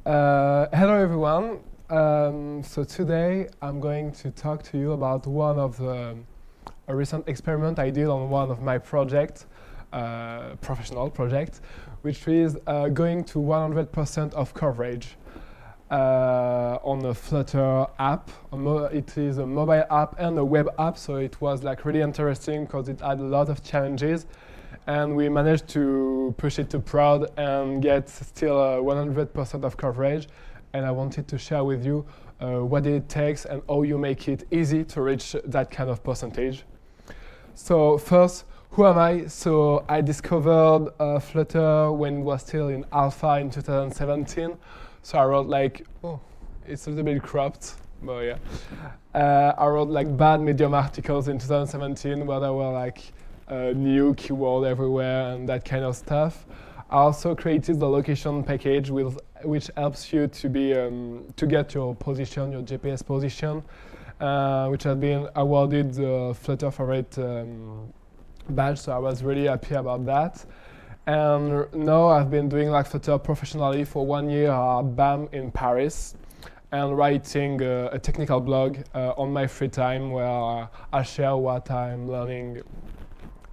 Hello everyone. So today I'm going to talk to you about one of a recent experiment I did on one of my projects, professional project, which is going to 100% of coverage on a Flutter app. It is a mobile app and a web app, so it was like really interesting because it had a lot of challenges. And we managed to push it to prod and get still 100% of coverage. And I wanted to share with you what it takes and how you make it easy to reach that kind of percentage. So first, who am I? So I discovered Flutter when it was still in alpha in 2017. So I wrote like, oh, it's a little bit cropped, but yeah. I wrote like bad Medium articles in 2017 where there were like new keyword everywhere and that kind of stuff. I also created the location package which helps you to get your position, your GPS position, which has been awarded the Flutter Favorite badge, so I was really happy about that. And now I've been doing like Flutter professionally for 1 year at BAM in Paris and writing a technical blog on my free time where I share what I'm learning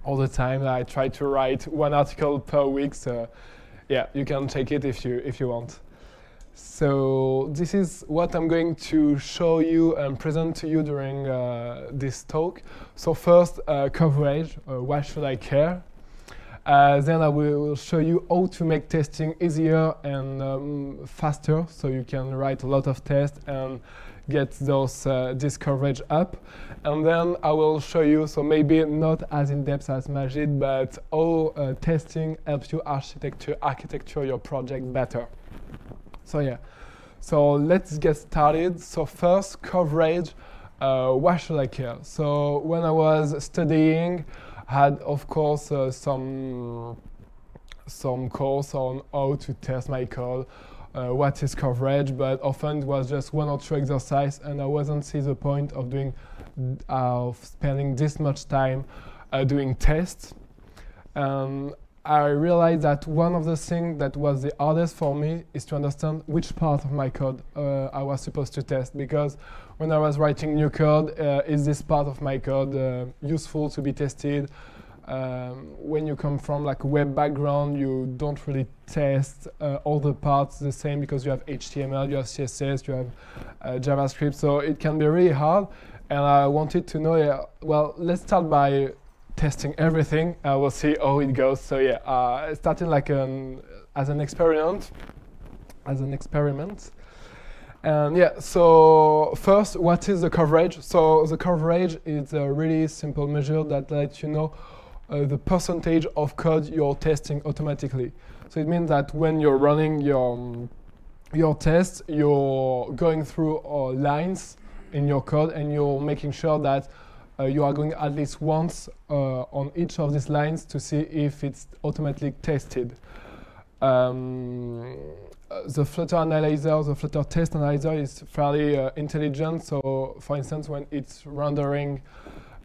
all the time. I try to write one article per week, so yeah, you can take it if you want. So this is what I'm going to show you and present to you during this talk. So first, coverage, why should I care? Then I will show you how to make testing easier and faster, so you can write a lot of tests and get this coverage up. And then I will show you, so maybe not as in-depth as Majid, but how testing helps you architecture your project better. So yeah, so let's get started. So first, coverage, why should I care? So when I was studying, I had of course some course on how to test my code, what is coverage, but often it was just 1 or 2 exercises, and I wasn't see the point of spending this much time doing tests. I realized that one of the things that was the hardest for me is to understand which part of my code I was supposed to test, because when I was writing new code, is this part of my code useful to be tested? When you come from like a web background, you don't really test all the parts the same because you have HTML, you have CSS, you have JavaScript, so it can be really hard. And I wanted to know, well, let's start by testing everything. We'll see how it goes. So yeah, I started like as an experiment. And yeah, so first, what is the coverage? So the coverage is a really simple measure that lets you know the percentage of code you're testing automatically. So it means that when you're running your tests, you're going through lines in your code and you're making sure that you are going at least once on each of these lines to see if it's automatically tested. The Flutter analyzer, the Flutter test analyzer is fairly intelligent. So for instance, when it's rendering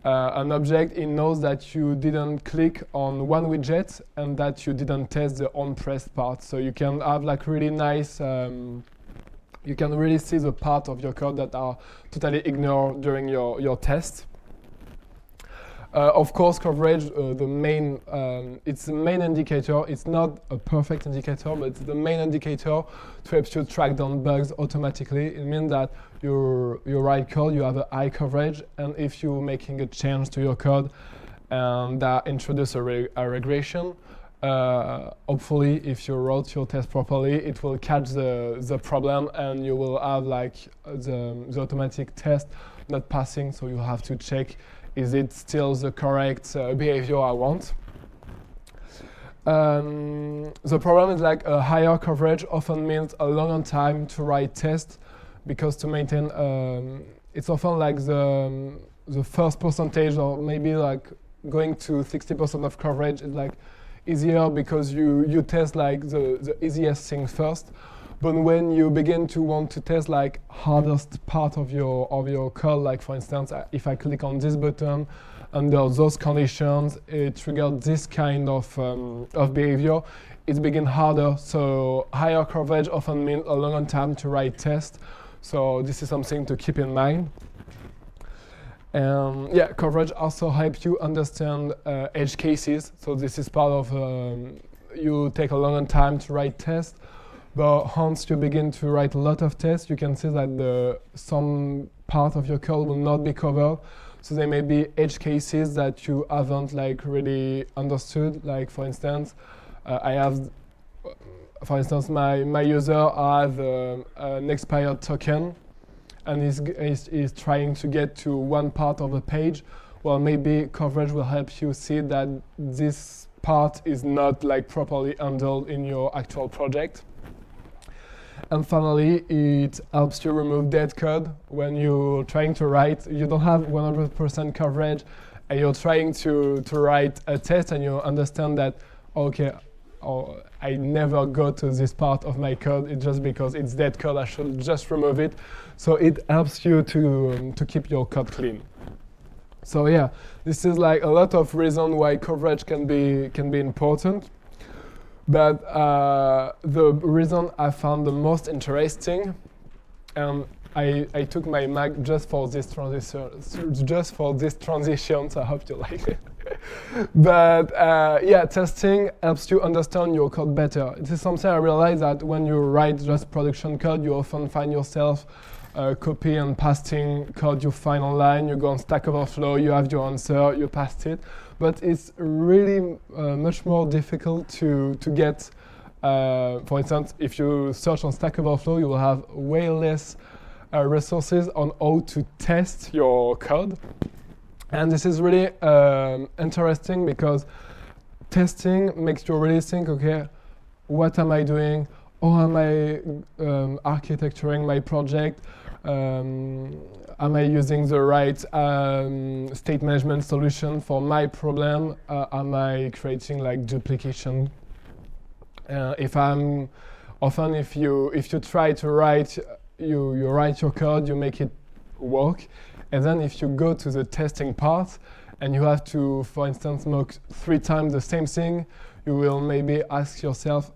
an object, it knows that you didn't click on one widget and that you didn't test the on-pressed part. So you can have like really nice, you can really see the part of your code that are totally ignored during your test. Of course, coverage, it's the main indicator. It's not a perfect indicator, but it's the main indicator to help you track down bugs automatically. It means that you write code, you have a high coverage, and if you're making a change to your code and that introduce a regression, hopefully, if you wrote your test properly, it will catch the problem, and you will have like the automatic test not passing. So you have to check, is it still the correct behavior I want? The problem is like a higher coverage often means a longer time to write tests, because to maintain, it's often like the first percentage, or maybe like going to 60% of coverage is like easier because you test like the easiest thing first. But when you begin to want to test like hardest part of your code, like for instance, if I click on this button, under those conditions, it triggers this kind of behavior, it's begin harder. So higher coverage often means a longer time to write tests. So this is something to keep in mind. Yeah, coverage also helps you understand edge cases. So this is part of you take a longer time to write tests, but once you begin to write a lot of tests, you can see that some part of your code will not be covered. So there may be edge cases that you haven't like really understood. Like for instance, I have, for instance, my user has an expired token, and is trying to get to one part of the page. Well, maybe coverage will help you see that this part is not like properly handled in your actual project. And finally, it helps you remove dead code. When you're trying to write, you don't have 100% coverage, and you're trying to write a test, and you understand that, okay, I never go to this part of my code. It's just because it's dead code. I should just remove it. So it helps you to keep your code clean. So yeah, this is like a lot of reason why coverage can be important. But the reason I found the most interesting, I took my Mac just for this transition. So I hope you like it. But yeah, testing helps you understand your code better. This is something I realized that when you write just production code, you often find yourself copy and pasting code you find online. You go on Stack Overflow, you have your answer, you paste it. But it's really much more difficult to get. For instance, if you search on Stack Overflow, you will have way less resources on how to test your code. And this is really interesting because testing makes you really think, okay, what am I doing? How am I architecturing my project? Am I using the right state management solution for my problem? Am I creating like duplication? If you try to write, you write your code, you make it work. And then if you go to the testing part and you have to, for instance, mock 3 times the same thing, you will maybe ask yourself,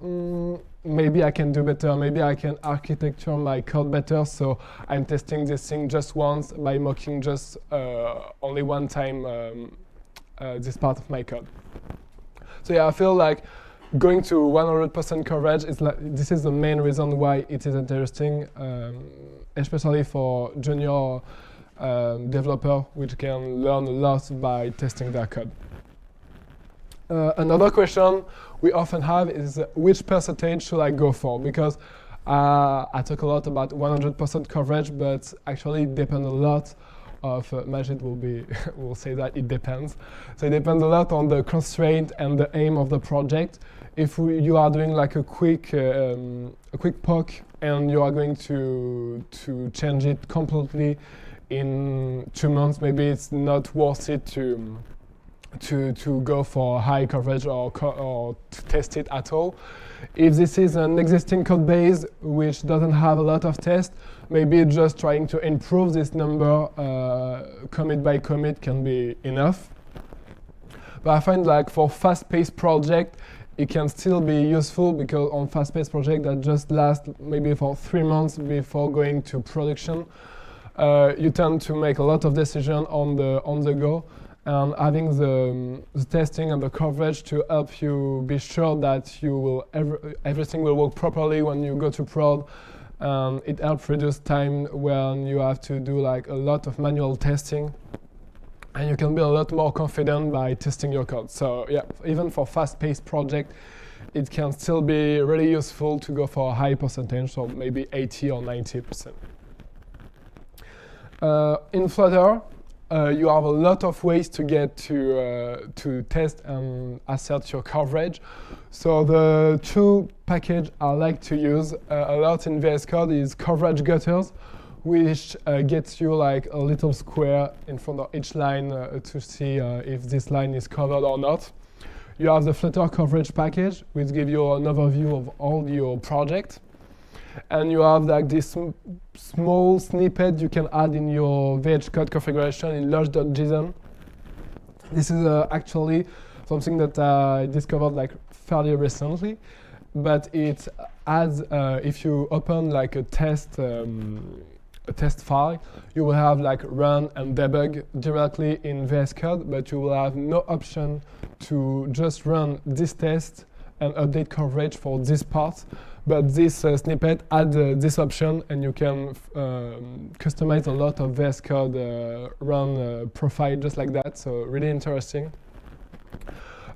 maybe I can do better, maybe I can architecture my code better, so I'm testing this thing just once by mocking just only one time this part of my code. So yeah, I feel like going to 100% coverage this is the main reason why it is interesting, especially for junior developer, which can learn a lot by testing their code. Another question we often have is which percentage should I go for? Because I talk a lot about 100% coverage, but actually it depends a lot of Majid will say that it depends. So it depends a lot on the constraint and the aim of the project. If you are doing like a quick POC and you are going to change it completely in 2 months, maybe it's not worth it to go for high coverage or to test it at all. If this is an existing code base which doesn't have a lot of tests, maybe just trying to improve this number commit by commit can be enough. But I find like for fast-paced project, it can still be useful because on fast-paced project that just last maybe for 3 months before going to production, you tend to make a lot of decisions on the go, and having the testing and the coverage to help you be sure that everything will work properly when you go to prod. It helps reduce time when you have to do like a lot of manual testing, and you can be a lot more confident by testing your code. So yeah, even for fast-paced project, it can still be really useful to go for a high percentage, so maybe 80 or 90%. In Flutter, you have a lot of ways to get to test and assert your coverage. So the 2 packages I like to use a lot in VS Code is coverage gutters, which gets you like a little square in front of each line to see if this line is covered or not. You have the Flutter coverage package, which gives you an overview of all your project. And you have like this small snippet you can add in your VS Code configuration in launch.json. This is actually something that I discovered like fairly recently. But it adds, if you open like a test file, you will have like run and debug directly in VS Code, but you will have no option to just run this test and update coverage for this part. But this snippet adds this option, and you can customize a lot of VS Code run profile just like that. So really interesting.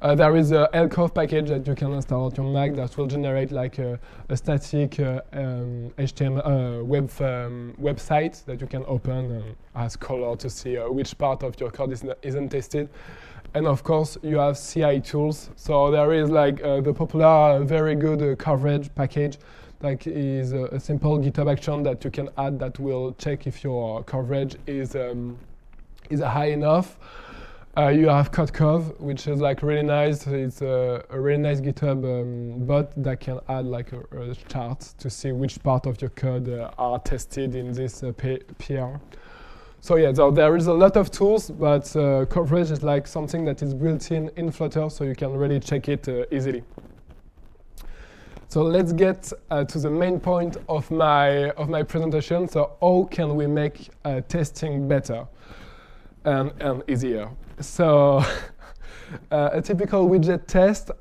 There is a lcov package that you can install on your Mac that will generate like a static HTML website that you can open and as color to see which part of your code isn't tested. And of course, you have CI tools. So there is like the popular, very good coverage package, like is a simple GitHub action that you can add that will check if your coverage is high enough. You have CodeCov, which is like really nice. It's a really nice GitHub bot that can add like a chart to see which part of your code are tested in this PR. So yeah, so there is a lot of tools, but coverage is like something that is built in Flutter, so you can really check it easily. So let's get to the main point of my presentation. So how can we make testing better and easier? So a typical widget test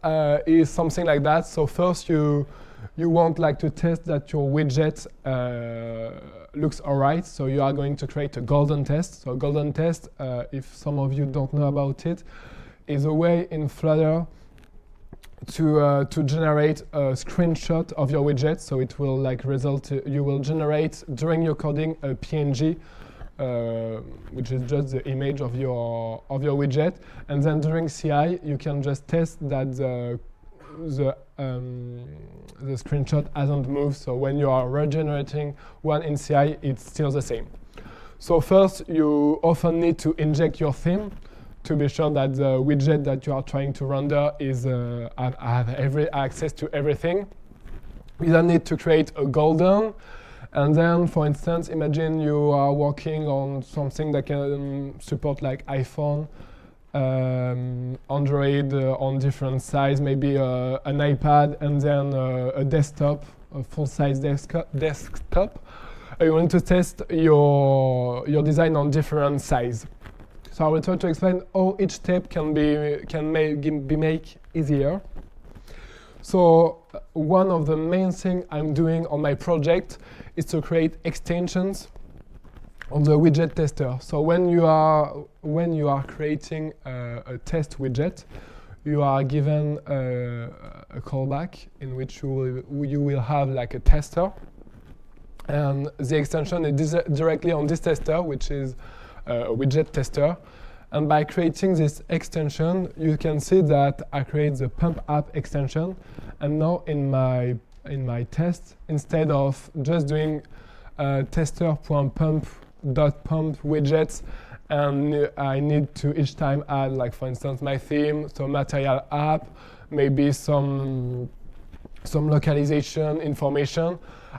is something like that. So first you want like to test that your widget looks alright. So you are going to create a golden test. So a golden test, if some of you don't know about it, is a way in Flutter to generate a screenshot of your widget. So it will like you will generate during your coding a PNG. Which is just the image of your widget, and then during CI you can just test that the screenshot hasn't moved. So when you are regenerating one in CI, it's still the same. So first, you often need to inject your theme to be sure that the widget that you are trying to render is have every access to everything. You then need to create a golden. And then, for instance, imagine you are working on something that can support like iPhone, Android on different size, maybe an iPad, and then a desktop, a full-size desktop. You want to test your design on different size. So I will try to explain how each step can be made easier. So one of the main things I'm doing on my project is to create extensions on the WidgetTester. So when you are creating a test widget, you are given a callback in which you will have like a tester, and the extension is directly on this tester, which is a WidgetTester. And by creating this extension, you can see that I create the pump app extension. And now in my test, instead of just doing tester.pump widgets, and I need to each time add, like for instance, my theme, so material app, maybe some localization information,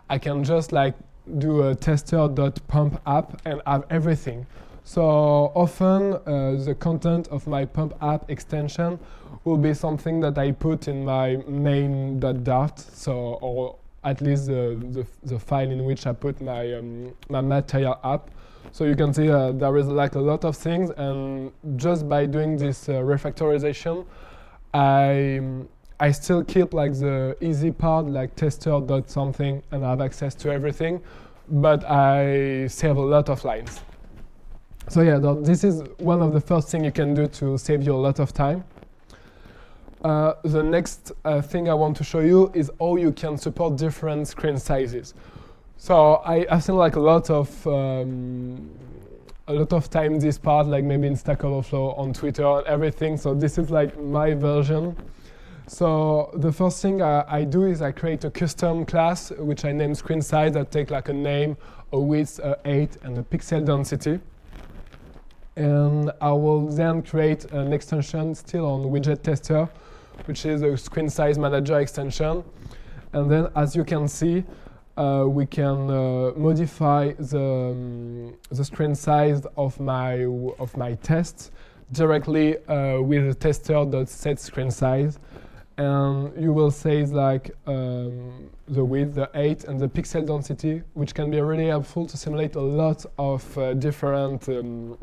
I can just like do a tester.pump app and have everything. So often the content of my pump app extension will be something that I put in my main.dart, so or at least the file in which I put my my material app. So you can see there is like a lot of things, and just by doing this refactorization, I still keep like the easy part, like tester.something, and I have access to everything, but I save a lot of lines. So yeah, this is one of the first things you can do to save you a lot of time. The next thing I want to show you is how you can support different screen sizes. So I've seen like a lot of time this part, like maybe in Stack Overflow, on Twitter, and everything. So this is like my version. So the first thing I do is I create a custom class, which I name screen size, that take like a name, a width, a height, and a pixel density. And I will then create an extension still on WidgetTester, which is a screen size manager extension. And then, as you can see, we can modify the screen size of my test directly with the tester.set screen size, and you will say like the width, the height, and the pixel density, which can be really helpful to simulate a lot of different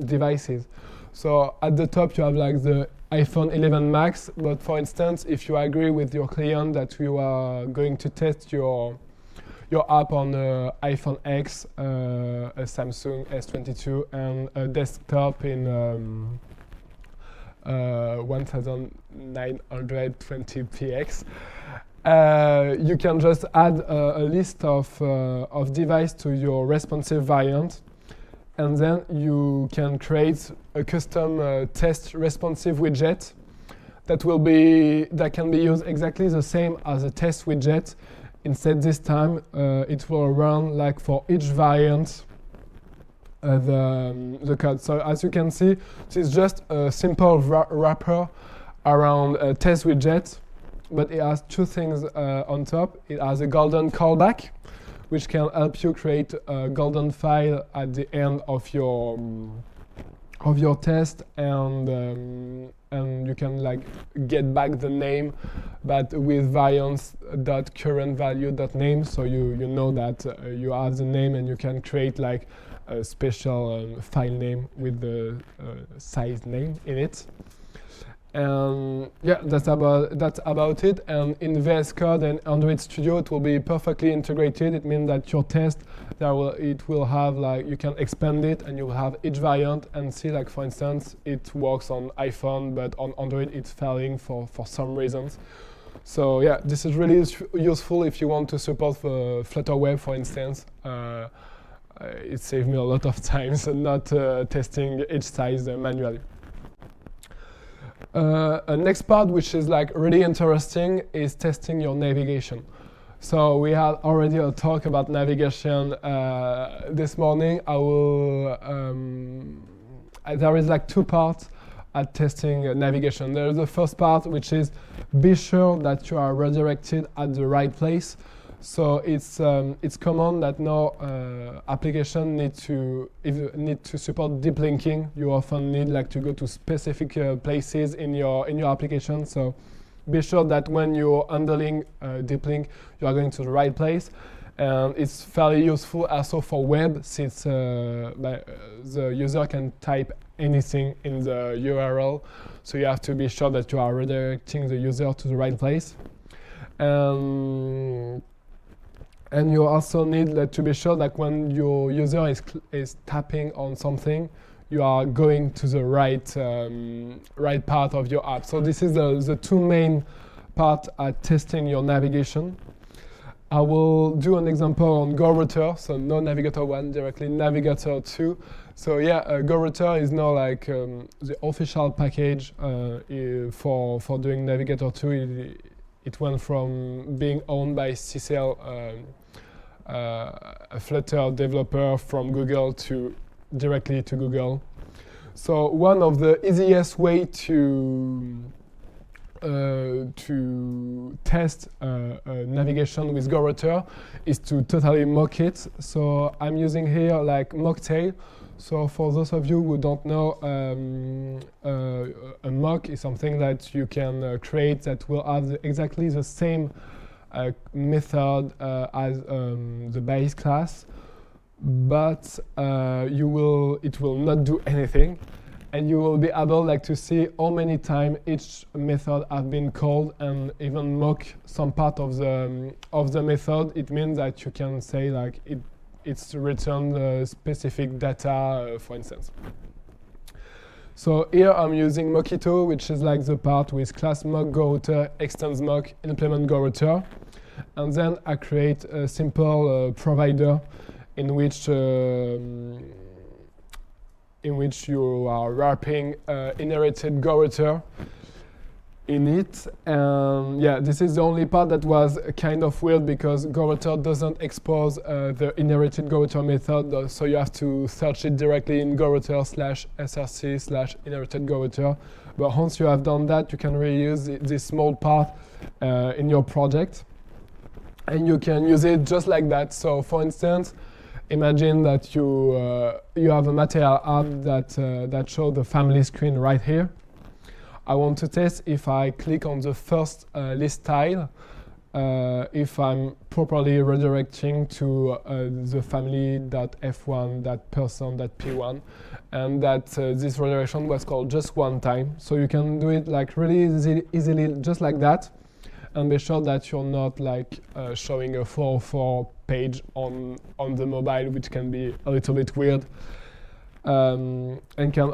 devices. So at the top you have like the iPhone 11 Max, but for instance, if you agree with your client that you are going to test your app on iPhone X, a Samsung S22, and a desktop in 1920px, you can just add a list of devices to your responsive variant, and then you can create a custom test responsive widget that can be used exactly the same as a test widget. Instead, this time it will run like for each variant the code. So as you can see, this is just a simple wrapper around a test widget, but it has two things on top. It has a golden callback, which can help you create a golden file at the end of your test, and you can like get back the name, but with variance.currentValue.name, so you know that you have the name, and you can create like a special file name with the size name in it. And yeah, that's about it. And in VS Code and Android Studio, it will be perfectly integrated. It means that your test, it will have like, you can expand it, and you will have each variant and see, like for instance, it works on iPhone, but on Android it's failing for some reasons. So yeah, this is really useful if you want to support Flutter Web, for instance. It saved me a lot of time, so not testing each size manually. Next part, which is like really interesting, is testing your navigation. So we had already a talk about navigation this morning. There is like two parts at testing navigation. There is the first part, which is be sure that you are redirected at the right place. So it's common that no application need to support deep linking. You often need like to go to specific places in your application. So be sure that when you're handling deep link, you are going to the right place. And it's fairly useful also for web, since the user can type anything in the URL. So you have to be sure that you are redirecting the user to the right place. And you also need to be sure that when your user is tapping on something, you are going to the right part of your app. So this is the two main parts at testing your navigation. I will do an example on GoRouter, so no Navigator 1, directly Navigator 2. So yeah, GoRouter is now like the official package for doing Navigator 2. It went from being owned by CCL, a Flutter developer from Google, directly to Google. So one of the easiest way to test navigation with GoRouter is to totally mock it. So I'm using here like Mocktail. So for those of you who don't know, a mock is something that you can create that will have exactly the same method as the base class, but it will not do anything, and you will be able like to see how many times each method have been called, and even mock some part of the method. It means that you can say like it's returned specific data, for instance. So here I'm using Mockito, which is like the part with class mock GoRouter, extends mock, implement GoRouter. And then I create a simple provider in which you are wrapping inherited GoRouter in it. And yeah, this is the only part that was kind of weird, because GoRouter doesn't expose the inherited GoRouter method, so you have to search it directly in GoRouter/src/inherited GoRouter. But once you have done that, you can reuse this small part in your project, and you can use it just like that. So for instance, imagine that you have a material app that shows the family screen right here. I want to test if I click on the first list tile, if I'm properly redirecting to the family.f1.person.p1, and that this redirection was called just one time. So you can do it like really easily just like that, and be sure that you're not like showing a 404 page on the mobile, which can be a little bit weird, and can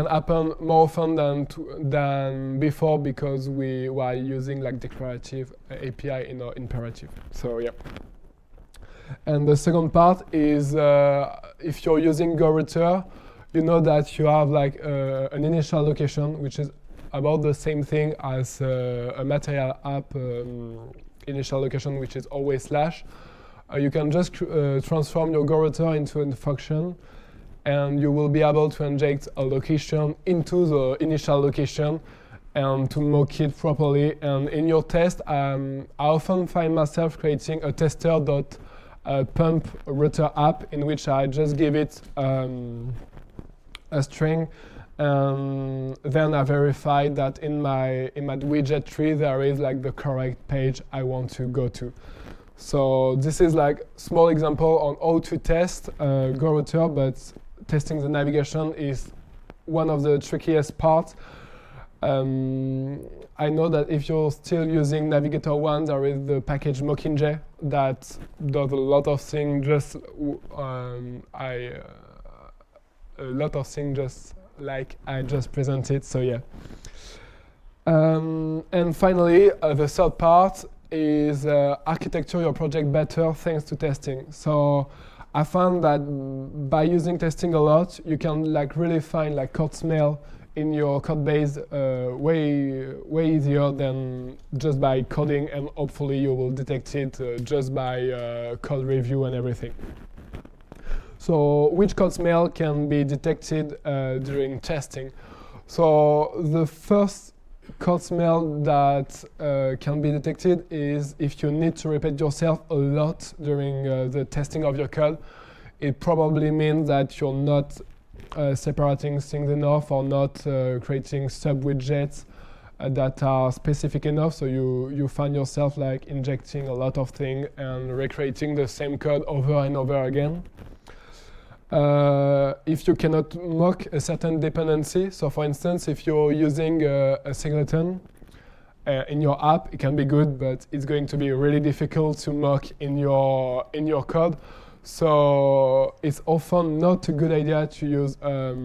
happen more often than before, because we were using like declarative API in our imperative. So yeah. And the second part is if you're using GoRouter, you know that you have like an initial location, which is about the same thing as a material app initial location, which is always slash. You can just transform your GoRouter into a function, and you will be able to inject a location into the initial location and to mock it properly. And in your test, I often find myself creating a tester.pump router app, in which I just give it a string, and then I verify that in my widget tree there is like the correct page I want to go to. So this is like small example on how to test GoRouter, but testing the navigation is one of the trickiest parts. I know that if you're still using Navigator 1, there is the package Mockingjay that does a lot of things just like I just presented. So yeah. And finally, the third part is architecture your project better thanks to testing. So I found that by using testing a lot, you can like really find like code smell in your code base way easier than just by coding, and hopefully you will detect it just by code review and everything. So which code smell can be detected during testing? So the first code smell that can be detected is if you need to repeat yourself a lot during the testing of your code. It probably means that you're not separating things enough, or not creating sub-widgets that are specific enough, so you find yourself like injecting a lot of things and recreating the same code over and over again. If you cannot mock a certain dependency, so for instance, if you're using a singleton in your app, it can be good, but it's going to be really difficult to mock in your code. So it's often not a good idea to use a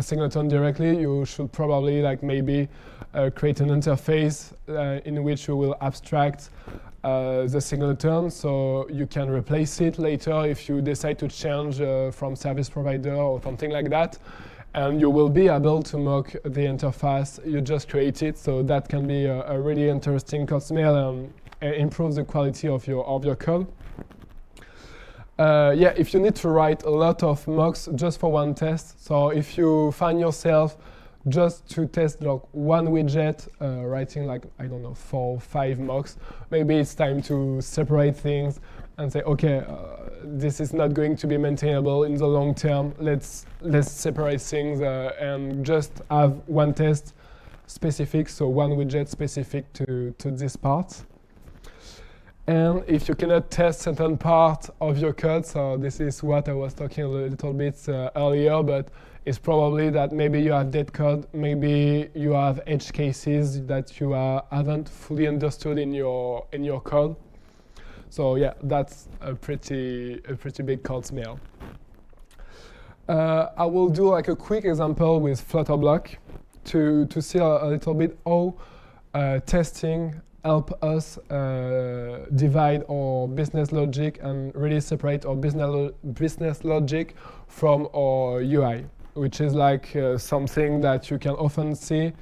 singleton directly. You should probably like maybe create an interface in which you will abstract the singleton, so you can replace it later if you decide to change from service provider or something like that, and you will be able to mock the interface you just created. So that can be a really interesting code smell and improve the quality of your code. Yeah, if you need to write a lot of mocks just for one test, so if you find yourself just to test like one widget, writing like, I don't know, 4 or 5 mocks, maybe it's time to separate things and say, okay, this is not going to be maintainable in the long term. Let's separate things and just have one test specific, so one widget specific to this part. And if you cannot test certain part of your code, so this is what I was talking a little bit earlier, but it's probably that maybe you have dead code, maybe you have edge cases that you haven't fully understood in your code. So yeah, that's a pretty big code smell. I will do like a quick example with Flutterblock to see a little bit how testing help us divide our business logic and really separate our business logic from our UI, which is like something that you can often see.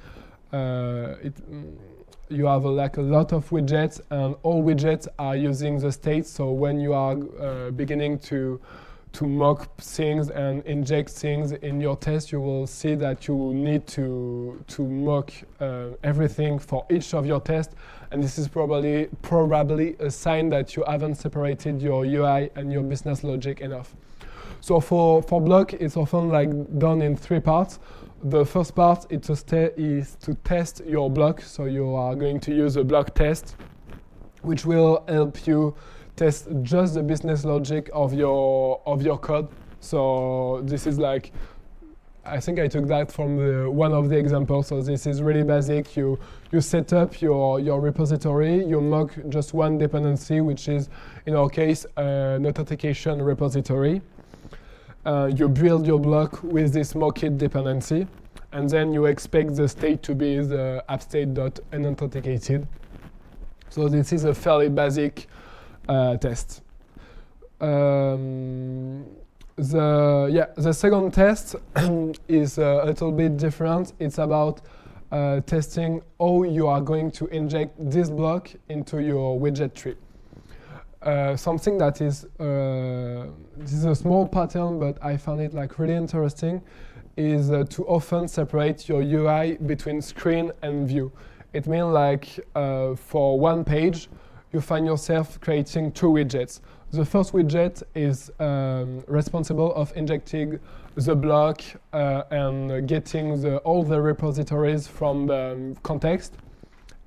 You have like a lot of widgets, and all widgets are using the state. So when you are beginning to mock things and inject things in your test, you will see that you need to mock everything for each of your tests, and this is probably a sign that you haven't separated your UI and your business logic enough. So for block, it's often like done in 3 parts. The first part is to test your block. So you are going to use a block test, which will help you test just the business logic of your code. So this is like, I think I took that from one of the examples. So this is really basic. You set up your repository. You mock just one dependency, which is in our case an authentication repository. You build your block with this mocked dependency, and then you expect the state to be the appstate.unauthenticated. So this is a fairly basic test. The second test is a little bit different. It's about testing how you are going to inject this block into your widget tree. Something that is this is a small pattern, but I found it like really interesting, is to often separate your UI between screen and view. It means like for one page, you find yourself creating 2 widgets. The first widget is responsible of injecting the block and getting all the repositories from the context,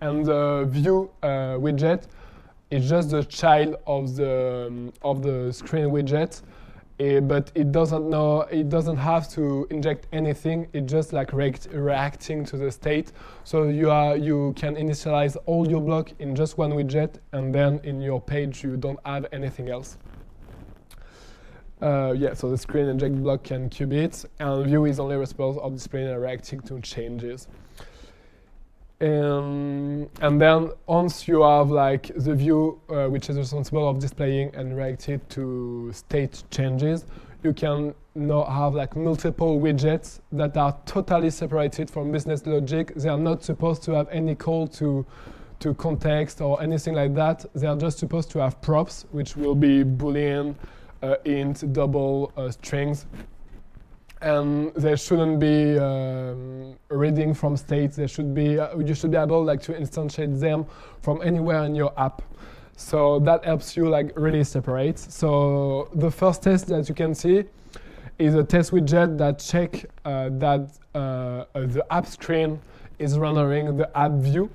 and the view widget is just the child of the screen widget, but it doesn't have to inject anything. It's just like reacting to the state. So you can initialize all your block in just one widget, and then in your page you don't have anything else. So the screen inject block can qubit, and view is only responsible of displaying and reacting to changes. And then once you have like the view, which is responsible of displaying and reacting to state changes, you can now have like multiple widgets that are totally separated from business logic. They are not supposed to have any call to context or anything like that. They are just supposed to have props, which will be Boolean, int, double, strings. And they shouldn't be reading from states. They should be you should be able like to instantiate them from anywhere in your app. So that helps you like really separate. So the first test that you can see is a test widget that check that the app screen is rendering the app view.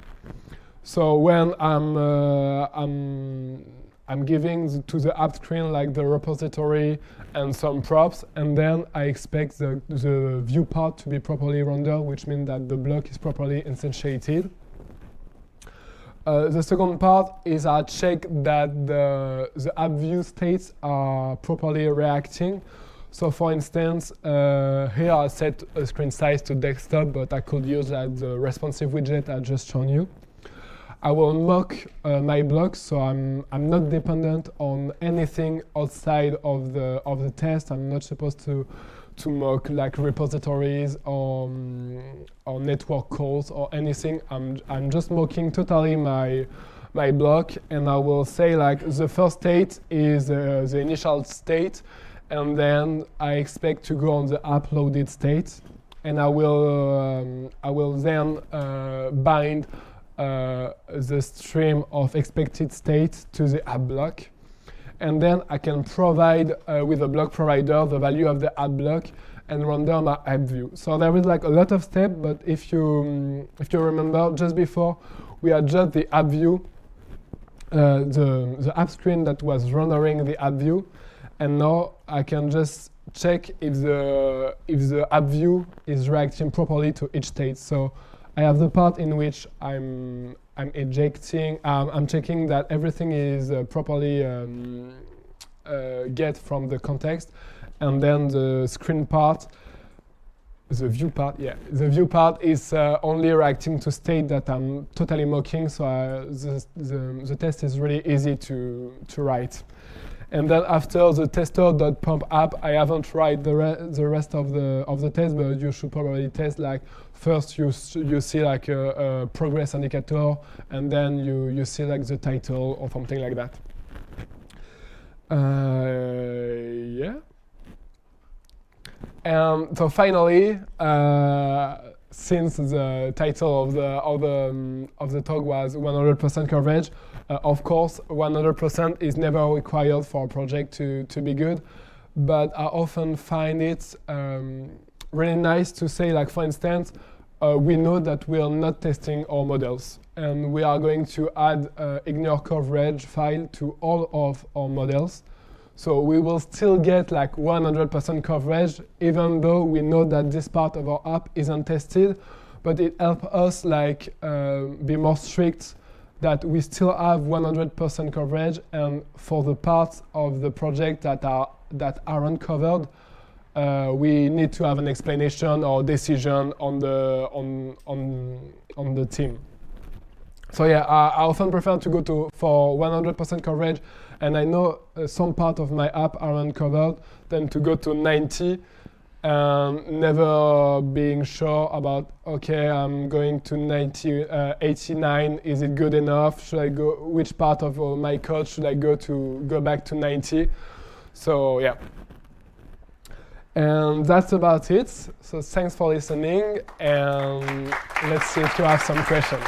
So when I'm giving to the app screen like the repository and some props, and then I expect the view part to be properly rendered, which means that the block is properly instantiated. The second part is I check that the app view states are properly reacting. So for instance, here I set a screen size to desktop, but I could use like the responsive widget I just shown you. I will mock my blocks, so I'm not dependent on anything outside of the test. I'm not supposed to mock like repositories or network calls or anything. I'm just mocking totally my block, and I will say like the first state is the initial state, and then I expect to go on the app loaded state, and I will then bind the stream of expected state to the app block, and then I can provide with a block provider the value of the app block and render my app view. So there is like a lot of steps, but if you remember, just before we had just the app view, the app screen that was rendering the app view, and now I can just check if the app view is reacting properly to each state. So I have the part in which I'm checking that everything is properly get from the context, and then the screen part, the view part is only reacting to state that I'm totally mocking. So the test is really easy to write. And then after the tester.pump app, I haven't write the rest of the test, but you should probably test like first you see like a progress indicator, and then you see like the title or something like that. And so finally, since the title of the talk was 100% coverage, of course, 100% is never required for a project to be good. But I often find it really nice to say, like, for instance, we know that we are not testing our models, and we are going to add ignore coverage file to all of our models. So we will still get like 100% coverage, even though we know that this part of our app isn't tested. But it helps us like be more strict that we still have 100% coverage, and for the parts of the project that aren't covered, we need to have an explanation or decision on the team. So yeah, I often prefer to go for 100% coverage, and I know some part of my app aren't covered, than to go to 90, never being sure about, okay, I'm going to 90, 89, is it good enough? Should I go, which part of my code should I go back to 90? So yeah. And that's about it. So thanks for listening, and let's see if you have some questions.